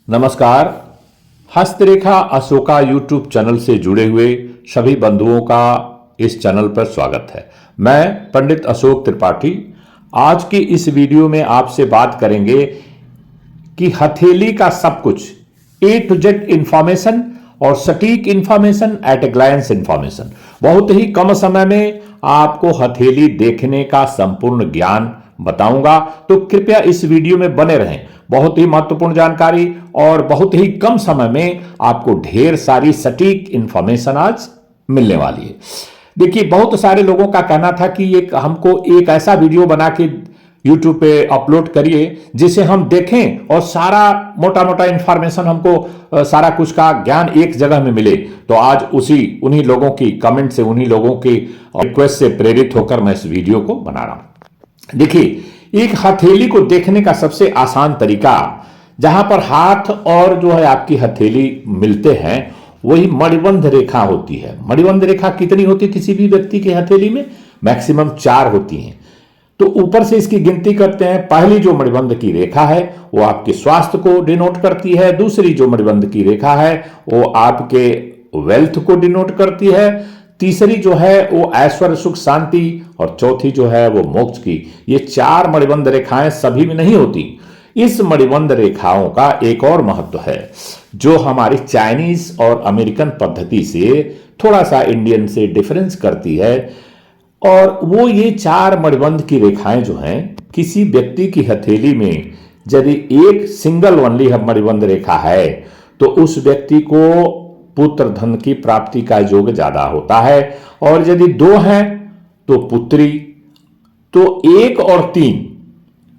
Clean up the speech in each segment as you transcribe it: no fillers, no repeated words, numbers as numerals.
नमस्कार। हस्तरेखा Ashoka YouTube channel से जुड़े हुए सभी बंधुओं का इस चैनल पर स्वागत है। मैं पंडित अशोक त्रिपाठी आज की इस वीडियो में आपसे बात करेंगे कि हथेली का सब कुछ ए टू जेड इंफॉर्मेशन और सटीक information at a glance information, बहुत ही कम समय में आपको हथेली देखने का संपूर्ण ज्ञान बताऊंगा। तो कृपया इस वीडियो में बने रहें। बहुत ही महत्वपूर्ण जानकारी और बहुत ही कम समय में आपको ढेर सारी सटीक इंफॉर्मेशन आज मिलने वाली है। देखिए, बहुत सारे लोगों का कहना था कि हमको एक ऐसा वीडियो बना के YouTube पे अपलोड करिए जिसे हम देखें और सारा मोटा मोटा इंफॉर्मेशन हमको सारा कुछ का ज्ञान एक जगह में मिले। तो आज उन्हीं लोगों की कमेंट से, उन्हीं लोगों की रिक्वेस्ट से प्रेरित होकर मैं इस वीडियो को बना रहा हूं। देखिए, एक हथेली को देखने का सबसे आसान तरीका, जहां पर हाथ और जो है आपकी हथेली मिलते हैं, वही मणिबंध रेखा होती है। मणिबंध रेखा कितनी होती है किसी भी व्यक्ति की हथेली में? मैक्सिमम 4 होती हैं। तो ऊपर से इसकी गिनती करते हैं। पहली जो मणिबंध की रेखा है वो आपके स्वास्थ्य को डिनोट करती है। दूसरी जो मणिबंध की रेखा है वो आपके वेल्थ को डिनोट करती है। तीसरी जो है वो ऐश्वर्य, सुख, शांति, और चौथी जो है वो मोक्ष की। ये 4 मणिबंध रेखाएं सभी में नहीं होती। इस मणिबंध रेखाओं का एक और महत्व है जो हमारी चाइनीज और अमेरिकन पद्धति से थोड़ा सा इंडियन से डिफरेंस करती है, और वो ये 4 मणिबंध की रेखाएं जो हैं, किसी व्यक्ति की हथेली में यदि एक सिंगल ओनली मणिबंध रेखा है तो उस व्यक्ति को पुत्र धन की प्राप्ति का योग ज्यादा होता है, और यदि 2 हैं तो पुत्री। तो 1 और 3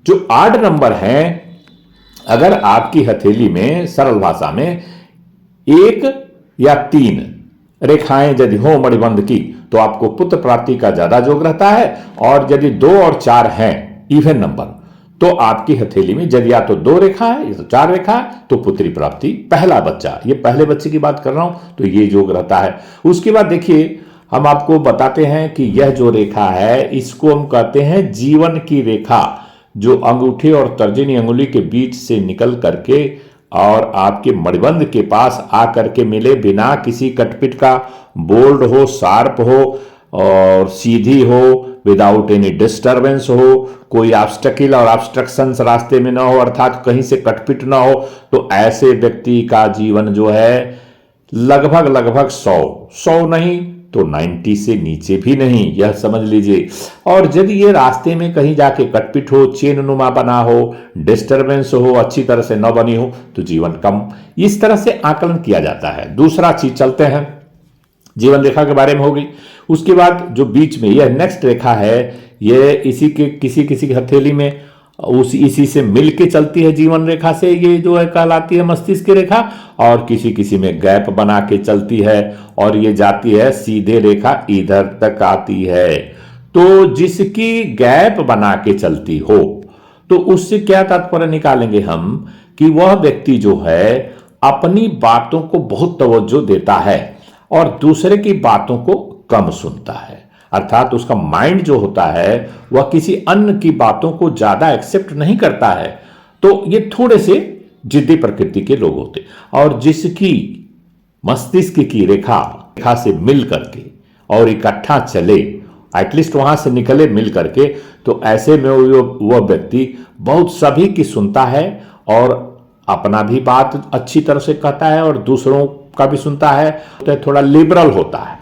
जो आड नंबर हैं, अगर आपकी हथेली में सरल भाषा में 1 या 3 रेखाएं यदि हो मणिबंध की तो आपको पुत्र प्राप्ति का ज्यादा योग रहता है, और यदि 2 और 4 हैं इवन नंबर तो आपकी हथेली में यदि या तो 2 रेखा है या तो 4 रेखा है तो पुत्री प्राप्ति, पहला बच्चा, ये पहले बच्चे की बात कर रहा हूं, तो ये योग रहता है। उसके बाद देखिए, हम आपको बताते हैं कि यह जो रेखा है इसको हम कहते हैं जीवन की रेखा, जो अंगूठे और तर्जनी अंगुली के बीच से निकल करके और आपके मणिबंध के पास आकर के मिले, बिना किसी कटपिट का, बोल्ड हो, शार्प हो और सीधी हो, विदाउट एनी डिस्टर्बेंस हो, कोई ऑब्स्टेकल और ऑब्स्ट्रक्शंस रास्ते में ना हो, अर्थात कहीं से कटपिट ना हो। तो ऐसे व्यक्ति का जीवन जो है लगभग 100 नहीं तो 90 से नीचे भी नहीं, यह समझ लीजिए। और यदि ये रास्ते में कहीं जाके कटपिट हो, चेन नुमा बना हो, डिस्टर्बेंस हो, अच्छी तरह से न बनी हो, तो जीवन कम, इस तरह से आकलन किया जाता है। दूसरा चीज चलते हैं, जीवन रेखा के बारे में होगी। उसके बाद जो बीच में यह नेक्स्ट रेखा है, यह इसी के किसी की हथेली में इसी से मिल के चलती है जीवन रेखा से, ये जो है कहलाती है मस्तिष्क की रेखा, और किसी में गैप बना के चलती है और ये जाती है सीधे रेखा इधर तक आती है। तो जिसकी गैप बना के चलती हो, तो उससे क्या तात्पर्य निकालेंगे हम कि वह व्यक्ति जो है अपनी बातों को बहुत तवज्जो देता है और दूसरे की बातों को कम सुनता है, अर्थात उसका माइंड जो होता है वह किसी अन्य की बातों को ज्यादा एक्सेप्ट नहीं करता है। तो ये थोड़े से जिद्दी प्रकृति के लोग होते, और जिसकी मस्तिष्क की रेखा से मिल करके और इकट्ठा चले, एटलीस्ट वहां से निकले मिल करके, तो ऐसे में वह व्यक्ति बहुत सभी की सुनता है और अपना भी बात अच्छी तरह से कहता है और दूसरों का भी सुनता है, तो थोड़ा लिबरल होता है।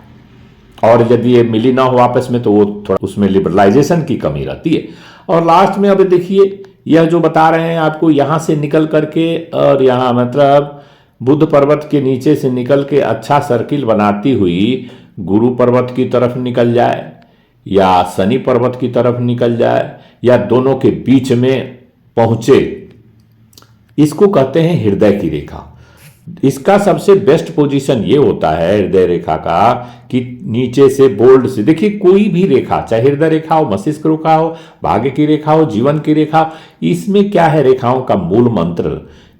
और यदि ये मिली ना हो आपस में तो वो थोड़ा उसमें लिबरलाइजेशन की कमी रहती है। और लास्ट में अब देखिए, यह जो बता रहे हैं आपको, यहां से निकल करके और यहां मतलब बुद्ध पर्वत के नीचे से निकल के अच्छा सर्किल बनाती हुई गुरु पर्वत की तरफ निकल जाए या शनि पर्वत की तरफ निकल जाए या दोनों के बीच में पहुंचे, इसको कहते हैं हृदय की रेखा। इसका सबसे बेस्ट पोजीशन ये होता है हृदय रेखा का कि नीचे से बोल्ड से, देखिए कोई भी रेखा, चाहे हृदय रेखा हो, मस्तिष्क रेखा हो, भाग्य की रेखा हो, जीवन की रेखा हो, इसमें क्या है रेखाओं का मूल मंत्र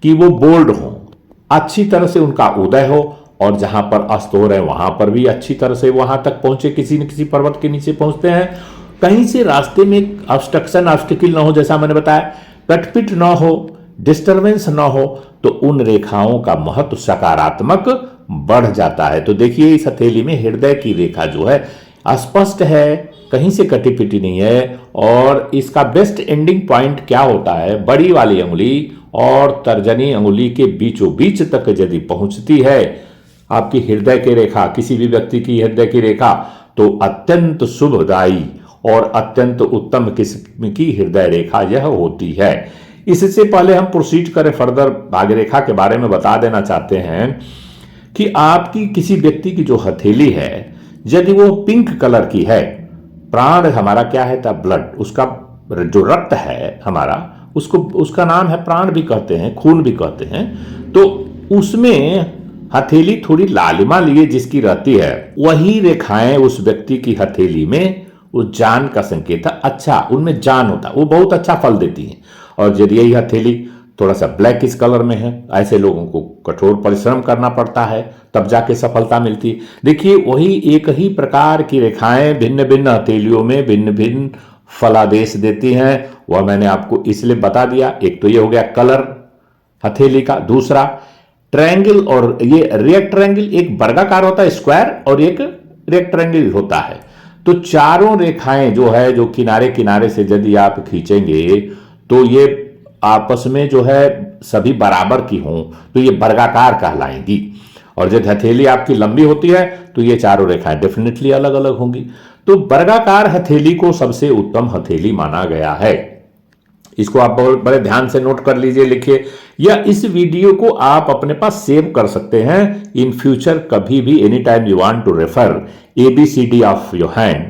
कि वो बोल्ड हो, अच्छी तरह से उनका उदय हो, और जहां पर अस्त हो रहे हैं वहां पर भी अच्छी तरह से वहां तक पहुंचे, किसी न किसी पर्वत के नीचे पहुंचते हैं, कहीं से रास्ते में ऑब्स्ट्रक्शन ऑब्स्टिकल ना हो, जैसा मैंने बताया, कटपिट ना हो, डिस्टर्बेंस ना हो, तो उन रेखाओं का महत्व सकारात्मक बढ़ जाता है। तो देखिए इस हथेली में हृदय की रेखा जो है स्पष्ट है, कहीं से कटी पिटी नहीं है। और इसका बेस्ट एंडिंग पॉइंट क्या होता है, बड़ी वाली अंगुली और तर्जनी अंगुली के बीचों बीच तक यदि पहुंचती है आपकी हृदय की रेखा, किसी भी व्यक्ति की हृदय की रेखा, तो अत्यंत शुभदायी और अत्यंत उत्तम किस्म की हृदय रेखा यह होती है। इससे पहले हम प्रोसीड करें फर्दर, भाग्य रेखा के बारे में बता देना चाहते हैं कि आपकी किसी व्यक्ति की जो हथेली है यदि वो पिंक कलर की है, प्राण हमारा क्या है था, ब्लड, उसका जो रक्त है हमारा, उसको उसका नाम है प्राण भी कहते हैं, खून भी कहते हैं। तो उसमें हथेली थोड़ी लालिमा लिए जिसकी रहती है, वही रेखाएं उस व्यक्ति की हथेली में उस जान का संकेत है। अच्छा, उनमें जान होता है, वो बहुत अच्छा फल देती है। और यदि यही हथेली थोड़ा सा ब्लैक इस कलर में है, ऐसे लोगों को कठोर परिश्रम करना पड़ता है, तब जाके सफलता मिलती है। देखिए वही एक ही प्रकार की रेखाएं भिन्न भिन्न हथेलियों में भिन्न भिन्न फलादेश देती हैं। वह मैंने आपको इसलिए बता दिया। एक तो ये हो गया कलर हथेली का, दूसरा ट्रायंगल, और ये रेक्टेंगल, एक वर्गाकार होता है स्क्वायर और एक रेक्टेंगल होता है। तो चारों रेखाएं जो है, जो किनारे किनारे से यदि आप खींचेंगे तो ये आपस में जो है सभी बराबर की हों तो ये वर्गाकार कहलाएंगी। और जब हथेली आपकी लंबी होती है तो ये चारों रेखाएं डेफिनेटली अलग अलग होंगी। तो वर्गाकार हथेली को सबसे उत्तम हथेली माना गया है। इसको आप बहुत बड़े ध्यान से नोट कर लीजिए, लिखिए, या इस वीडियो को आप अपने पास सेव कर सकते हैं इन फ्यूचर, कभी भी any time you want to refer ABCD of your hand.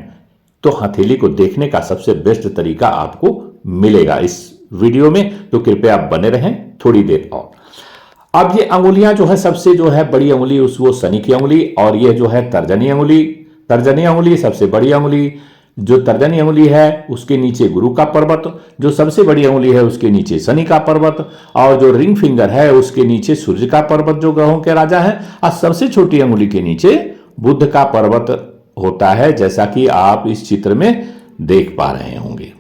तो हथेली को देखने का सबसे बेस्ट तरीका आपको मिलेगा इस वीडियो में, तो कृपया आप बने रहें थोड़ी देर और। अब ये अंगुलियां जो है, सबसे जो है बड़ी अंगुली वो शनि की अंगुली, और ये जो है तर्जनी अंगुली। तर्जनी अंगुली सबसे बड़ी अंगुली, जो तर्जनी अंगुली है उसके नीचे गुरु का पर्वत, जो सबसे बड़ी अंगुली है उसके नीचे शनि का पर्वत, और जो रिंग फिंगर है उसके नीचे सूर्य का पर्वत जो ग्रहों के राजा है, और सबसे छोटी अंगुली के नीचे बुध का पर्वत होता है, जैसा कि आप इस चित्र में देख पा रहे होंगे।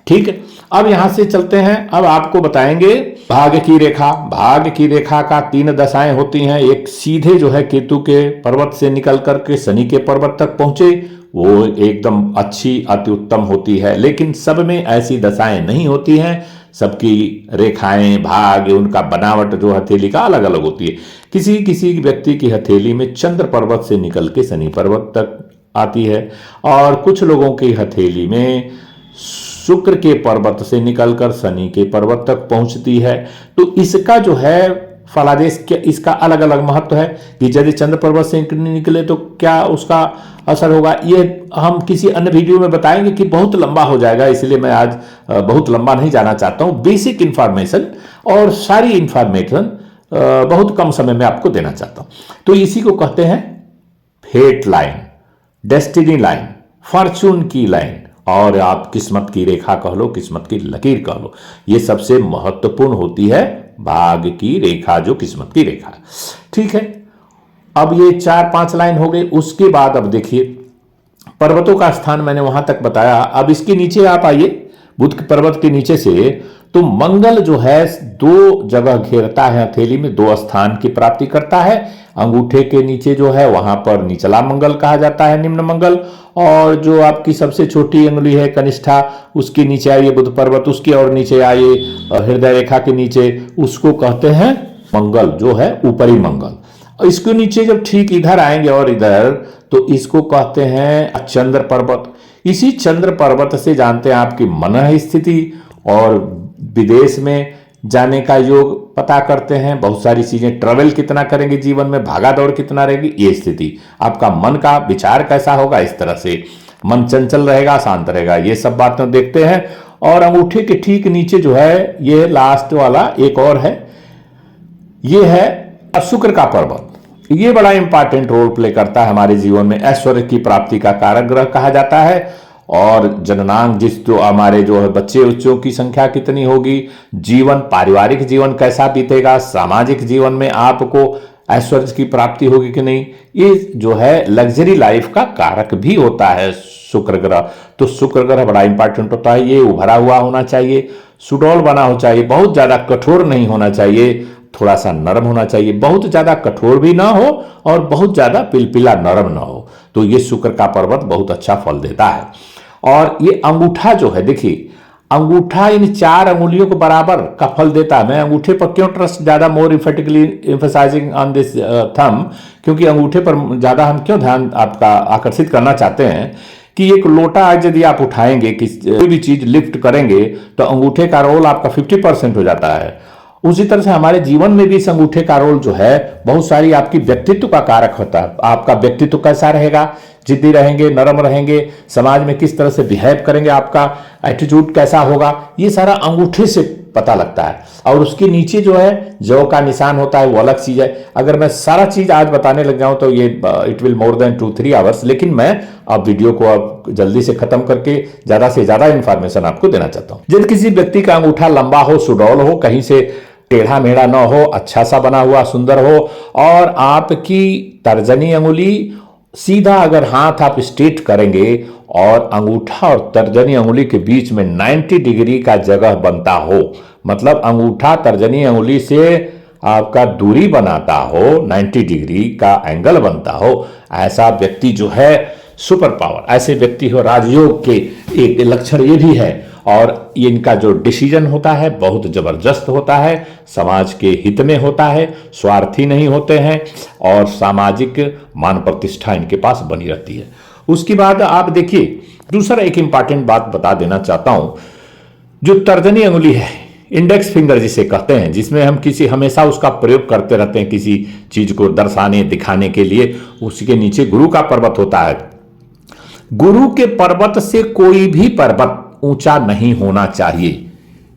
ठीक है, अब यहां से चलते हैं। अब आपको बताएंगे भाग्य की रेखा। भाग्य की रेखा का 3 दशाएं होती हैं। एक सीधे जो है केतु के पर्वत से निकल करके शनि के पर्वत तक पहुंचे, वो एकदम अच्छी अति उत्तम होती है। लेकिन सब में ऐसी दशाएं नहीं होती हैं, सबकी रेखाएं, भाग्य, उनका बनावट जो हथेली का अलग अलग होती है। किसी किसी व्यक्ति की हथेली में चंद्र पर्वत से निकल के शनि पर्वत तक आती है, और कुछ लोगों की हथेली में शुक्र के पर्वत से निकलकर शनि के पर्वत तक पहुंचती है। तो इसका जो है फलादेश, क्या इसका अलग अलग महत्व है कि यदि चंद्र पर्वत से निकले तो क्या उसका असर होगा, ये हम किसी अन्य वीडियो में बताएंगे कि बहुत लंबा हो जाएगा, इसलिए मैं आज बहुत लंबा नहीं जाना चाहता हूं। बेसिक इंफॉर्मेशन और सारी इंफॉर्मेशन बहुत कम समय में आपको देना चाहता हूं। तो इसी को कहते हैं fate line, destiny line, fortune की लाइन, और आप किस्मत की रेखा कह लो, किस्मत की लकीर कह लो। ये सबसे महत्वपूर्ण होती है भाग्य की रेखा, जो किस्मत की रेखा है। ठीक है, अब ये 4-5 लाइन हो गई। उसके बाद अब देखिए पर्वतों का स्थान मैंने वहां तक बताया। अब इसके नीचे आप आइए, बुध के पर्वत के नीचे से, तो मंगल जो है 2 जगह घेरता है हथेली में, 2 स्थान की प्राप्ति करता है। अंगूठे के नीचे जो है वहां पर निचला मंगल कहा जाता है, निम्न मंगल, और जो आपकी सबसे छोटी अंगुली है कनिष्ठा, उसके नीचे आइए बुध पर्वत, उसके और नीचे आइए हृदय रेखा के नीचे, उसको कहते हैं मंगल, जो है ऊपरी मंगल। इसके नीचे जब ठीक इधर आएंगे और इधर, तो इसको कहते हैं चंद्र पर्वत। इसी चंद्र पर्वत से जानते हैं आपकी मन स्थिति, और विदेश में जाने का योग पता करते हैं। बहुत सारी चीजें, ट्रेवल कितना करेंगे जीवन में, भागा दौड़ कितना रहेगी, ये स्थिति, आपका मन का विचार कैसा होगा, इस तरह से मन चंचल रहेगा, शांत रहेगा, ये सब बातें देखते हैं। और अंगूठे के ठीक नीचे जो है, ये लास्ट वाला एक और है, ये है शुक्र का पर्वत। ये बड़ा इंपॉर्टेंट रोल प्ले करता है हमारे जीवन में। ऐश्वर्य की प्राप्ति का कारक ग्रह कहा जाता है। और जननांग, जिस जो हमारे जो है बच्चे उच्चों की संख्या कितनी होगी, जीवन, पारिवारिक जीवन कैसा बीतेगा, सामाजिक जीवन में आपको ऐश्वर्य की प्राप्ति होगी कि नहीं, ये जो है लग्जरी लाइफ का कारक भी होता है शुक्र ग्रह। तो शुक्र ग्रह बड़ा इंपॉर्टेंट होता है। ये उभरा हुआ होना चाहिए, सुडौल बना हो चाहिए, बहुत ज्यादा कठोर नहीं होना चाहिए, थोड़ा सा नरम होना चाहिए, बहुत ज्यादा कठोर भी ना हो और बहुत ज्यादा पिलपिला नरम ना हो। तो ये शुक्र का पर्वत बहुत अच्छा फल देता है। और ये अंगूठा जो है, देखिए अंगूठा इन 4 अंगुलियों को बराबर का फल देता है। मैं अंगूठे पर क्यों ट्रस्ट ज्यादा more effectively emphasising on this thumb, क्योंकि अंगूठे पर ज्यादा हम क्यों ध्यान आपका आकर्षित करना चाहते हैं कि एक लोटा आज यदि आप उठाएंगे, कोई भी चीज लिफ्ट करेंगे तो अंगूठे का रोल आपका 50% हो जाता है। उसी तरह से हमारे जीवन में भी इस अंगूठे का रोल जो है बहुत सारी आपकी व्यक्तित्व का कारक होता है। आपका व्यक्तित्व कैसा रहेगा, जिद्दी रहेंगे, नरम रहेंगे, समाज में किस तरह से बिहेव करेंगे, आपका एटीट्यूड कैसा होगा, ये सारा अंगूठे से पता लगता है। और उसके नीचे जो है जौ का निशान होता है, वो अलग चीज है। अगर मैं सारा चीज आज बताने लग जाऊं तो ये it will more than 2-3 hours, लेकिन मैं अब वीडियो को अब जल्दी से खत्म करके ज्यादा से ज्यादा इंफॉर्मेशन आपको देना चाहता हूं। यदि किसी व्यक्ति का अंगूठा लंबा हो, सुडौल हो, कहीं से टेढ़ा मेढ़ा ना हो, अच्छा सा बना हुआ सुंदर हो, और आपकी तर्जनी अंगुली सीधा, अगर हाथ आप स्ट्रेट करेंगे और अंगूठा और तर्जनी अंगुली के बीच में 90 डिग्री का जगह बनता हो, मतलब अंगूठा तर्जनी अंगुली से आपका दूरी बनाता हो, 90 डिग्री का एंगल बनता हो, ऐसा व्यक्ति जो है सुपर पावर, ऐसे व्यक्ति हो राजयोग के एक लक्षण ये भी है। और इनका जो डिसीजन होता है बहुत जबरदस्त होता है, समाज के हित में होता है, स्वार्थी नहीं होते हैं, और सामाजिक मान प्रतिष्ठा इनके पास बनी रहती है। उसके बाद आप देखिए दूसरा एक इंपॉर्टेंट बात बता देना चाहता हूं, जो तर्जनी अंगुली है, इंडेक्स फिंगर जिसे कहते हैं, जिसमें हम किसी हमेशा उसका प्रयोग करते रहते हैं किसी चीज को दर्शाने दिखाने के लिए, उसके नीचे गुरु का पर्वत होता है। गुरु के पर्वत से कोई भी पर्वत ऊंचा नहीं होना चाहिए।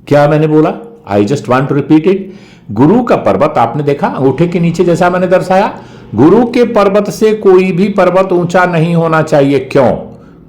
क्या मैंने बोला? I just want to repeat it. गुरु का पर्वत आपने देखा अंगूठे के नीचे, जैसा मैंने दर्शाया, गुरु के पर्वत से कोई भी पर्वत ऊंचा नहीं होना चाहिए। क्यों?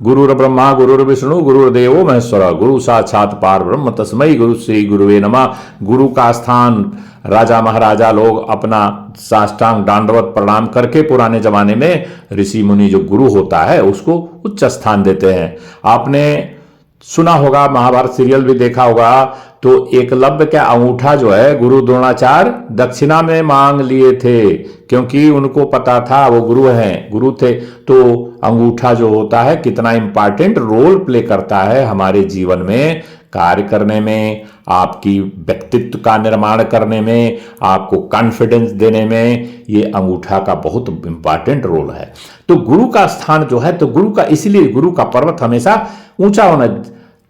गुरुर ब्रह्मा गुरुर विष्णु गुरुर्देवो महेश्वर, गुरु साक्षात पार ब्रह्म तस्मै गुरु श्री गुरुवे नमः। गुरु का स्थान राजा महाराजा लोग अपना साष्टांग दंडवत प्रणाम करके, पुराने जमाने में ऋषि मुनि जो गुरु होता है उसको उच्च स्थान देते हैं। आपने सुना होगा, महाभारत सीरियल भी देखा होगा, तो एकलव्य का अंगूठा जो है गुरु द्रोणाचार्य दक्षिणा में मांग लिए थे, क्योंकि उनको पता था वो गुरु हैं, गुरु थे। तो अंगूठा जो होता है कितना इंपॉर्टेंट रोल प्ले करता है हमारे जीवन में, कार्य करने में, आपकी व्यक्तित्व का निर्माण करने में, आपको कॉन्फिडेंस देने में, ये अंगूठा का बहुत इंपॉर्टेंट रोल है। तो गुरु का स्थान जो है, तो गुरु का, इसलिए गुरु का पर्वत हमेशा ऊंचा होना।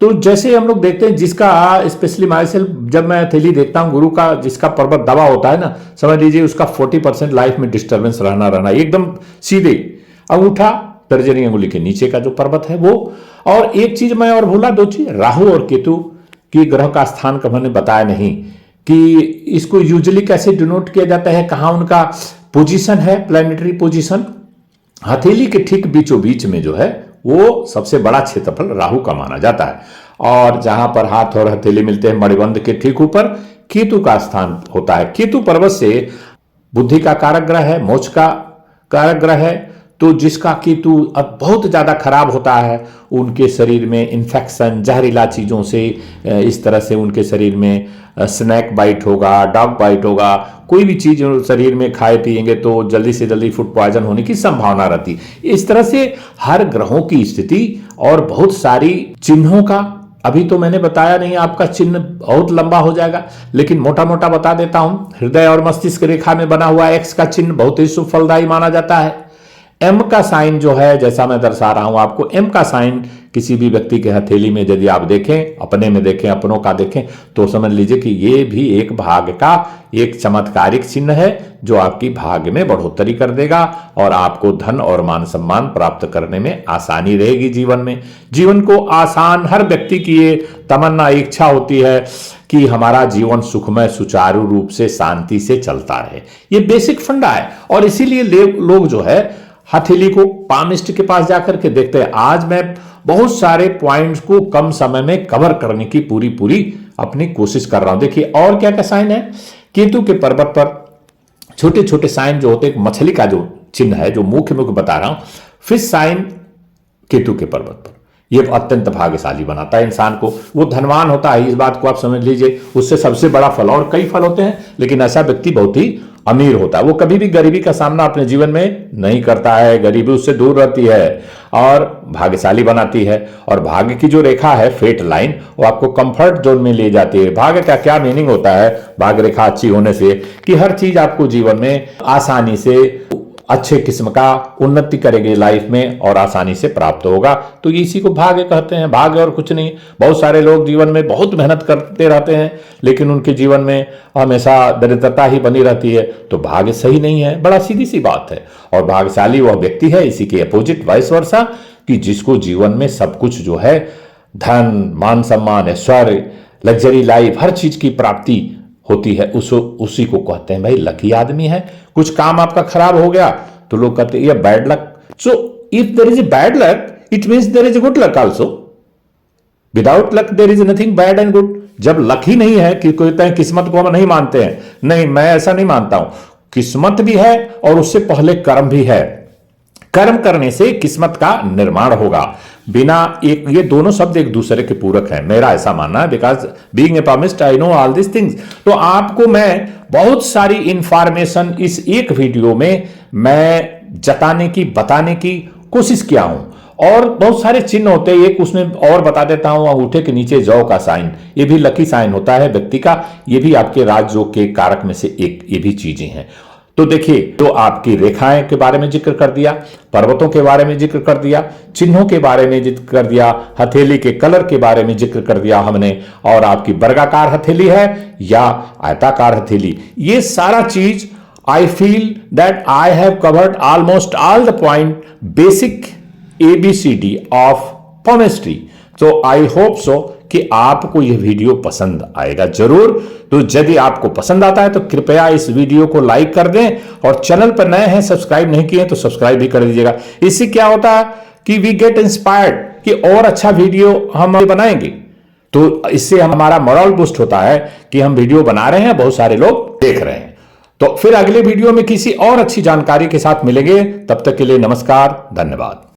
तो जैसे हम लोग देखते हैं, जिसका स्पेशली माई सेल्फ, जब मैं हथेली देखता हूं, गुरु का जिसका पर्वत दबा होता है ना, समझ लीजिए उसका 40% लाइफ में डिस्टर्बेंस रहना एकदम सीधे। अंगूठा तर्जनी अंगुली के नीचे का जो पर्वत है वो। और एक चीज मैं और भूला, 2 चीज, राहु और केतु की ग्रह का स्थान का मैंने बताया नहीं कि इसको यूजुअली कैसे डिनोट किया जाता है, कहां उनका पोजीशन है, प्लैनेटरी पोजीशन। हथेली के ठीक बीचों बीच में जो है वो सबसे बड़ा क्षेत्रफल राहु का माना जाता है, और जहां पर हाथ और हथेली मिलते हैं मणिबंध के ठीक ऊपर केतु का स्थान होता है। केतु पर्वत से बुद्धि का कारक ग्रह है, मोक्ष का कारक ग्रह है। तो जिसका केतु अब बहुत ज्यादा खराब होता है, उनके शरीर में इन्फेक्शन, जहरीला चीजों से, इस तरह से उनके शरीर में स्नैक बाइट होगा, डॉग बाइट होगा, कोई भी चीज शरीर में खाए पिएंगे तो जल्दी से जल्दी फूड पॉइजन होने की संभावना रहती। इस तरह से हर ग्रहों की स्थिति और बहुत सारी चिन्हों का, अभी तो मैंने बताया नहीं, आपका चिन्ह बहुत लंबा हो जाएगा, लेकिन मोटा मोटा बता देता हूं। हृदय और मस्तिष्क रेखा में बना हुआ एक्स का चिन्ह बहुत ही शुभ फलदायी माना जाता है। एम का साइन जो है, जैसा मैं दर्शा रहा हूं आपको, एम का साइन किसी भी व्यक्ति के हथेली में यदि आप देखें, अपने में देखें, अपनों का देखें, तो समझ लीजिए कि ये भी एक भाग्य का एक चमत्कारिक चिन्ह है जो आपकी भाग्य में बढ़ोतरी कर देगा और आपको धन और मान सम्मान प्राप्त करने में आसानी रहेगी। जीवन को आसान, हर व्यक्ति की ये तमन्ना इच्छा होती है कि हमारा जीवन सुखमय सुचारू रूप से शांति से चलता रहे। ये बेसिक फंडा है, और इसीलिए लोग जो है हथेली को पामिस्ट के पास जाकर के देखते हैं। आज मैं बहुत सारे पॉइंट्स को कम समय में कवर करने की पूरी अपनी कोशिश कर रहा हूं। देखिए और क्या क्या साइन है। केतु के पर्वत पर छोटे छोटे साइन जो होते हैं, मछली का जो चिन्ह है, जो मुख्य बता रहा हूं, फिश साइन केतु के पर्वत पर, ये अत्यंत भाग्यशाली बनाता है इंसान को। वो धनवान होता है, इस बात को आप समझ लीजिए, उससे सबसे बड़ा फल, और कई फल होते हैं, लेकिन ऐसा व्यक्ति बहुत ही अमीर होता है। वो कभी भी गरीबी का सामना अपने जीवन में नहीं करता है, गरीबी उससे दूर रहती है और भाग्यशाली बनाती है। और भाग्य की जो रेखा है, फेट लाइन, वो आपको कंफर्ट जोन में ले जाती है। भाग्य का क्या मीनिंग होता है भाग्य रेखा अच्छी होने से, कि हर चीज आपको जीवन में आसानी से अच्छे किस्म का उन्नति करेगी लाइफ में और आसानी से प्राप्त होगा। तो इसी को भाग्य कहते हैं, भाग्य और कुछ नहीं। बहुत सारे लोग जीवन में बहुत मेहनत करते रहते हैं, लेकिन उनके जीवन में हमेशा दरिद्रता ही बनी रहती है, तो भाग्य सही नहीं है। बड़ा सीधी सी बात है। और भाग्यशाली वह व्यक्ति है, इसी के अपोजिट वाइस वर्सा, कि जिसको जीवन में सब कुछ जो है, धन, मान सम्मान, ऐश्वर्य, लग्जरी लाइफ, हर चीज की प्राप्ति होती है, उसी को कहते हैं भाई लकी आदमी है। कुछ काम आपका खराब हो गया तो लोग कहते हैं ये bad luck. So if there is a bad luck, it means there is a good luck also. Without luck there is nothing bad and good. जब लक ही नहीं है, कि कहते हैं किस्मत को हम नहीं मानते हैं, नहीं, मैं ऐसा नहीं मानता हूं। किस्मत भी है और उससे पहले कर्म भी है। कर्म करने से किस्मत का निर्माण होगा। बिना एक, ये दोनों शब्द एक दूसरे के पूरक हैं, मेरा ऐसा मानना है। Because being a palmist I know all this things. तो आपको मैं बहुत सारी इंफॉर्मेशन इस एक वीडियो में मैं जताने की, बताने की कोशिश किया हूं। और बहुत सारे चिन्ह होते हैं, एक उसमें और बता देता हूं, अंगूठे के नीचे जौ का साइन, ये भी लकी साइन होता है व्यक्ति का। ये भी आपके राजयोग के कारक में से एक, ये भी चीजें हैं। तो देखिए, तो आपकी रेखाएं के बारे में जिक्र कर दिया, पर्वतों के बारे में जिक्र कर दिया, चिन्हों के बारे में जिक्र कर दिया, हथेली के कलर के बारे में जिक्र कर दिया हमने, और आपकी वर्गाकार हथेली है या आयताकार हथेली, ये सारा चीज I feel that I have covered almost all the point basic ABCD of palmistry। तो आई होप सो कि आपको यह वीडियो पसंद आएगा जरूर। तो यदि आपको पसंद आता है तो कृपया इस वीडियो को लाइक कर दें, और चैनल पर नए हैं, सब्सक्राइब नहीं किए तो सब्सक्राइब भी कर दीजिएगा। इससे क्या होता है कि वी गेट इंस्पायर्ड कि और अच्छा वीडियो हम बनाएंगे। तो इससे हमारा मोरल बूस्ट होता है कि हम वीडियो बना रहे हैं, बहुत सारे लोग देख रहे हैं। तो फिर अगले वीडियो में किसी और अच्छी जानकारी के साथ मिलेंगे। तब तक के लिए नमस्कार, धन्यवाद।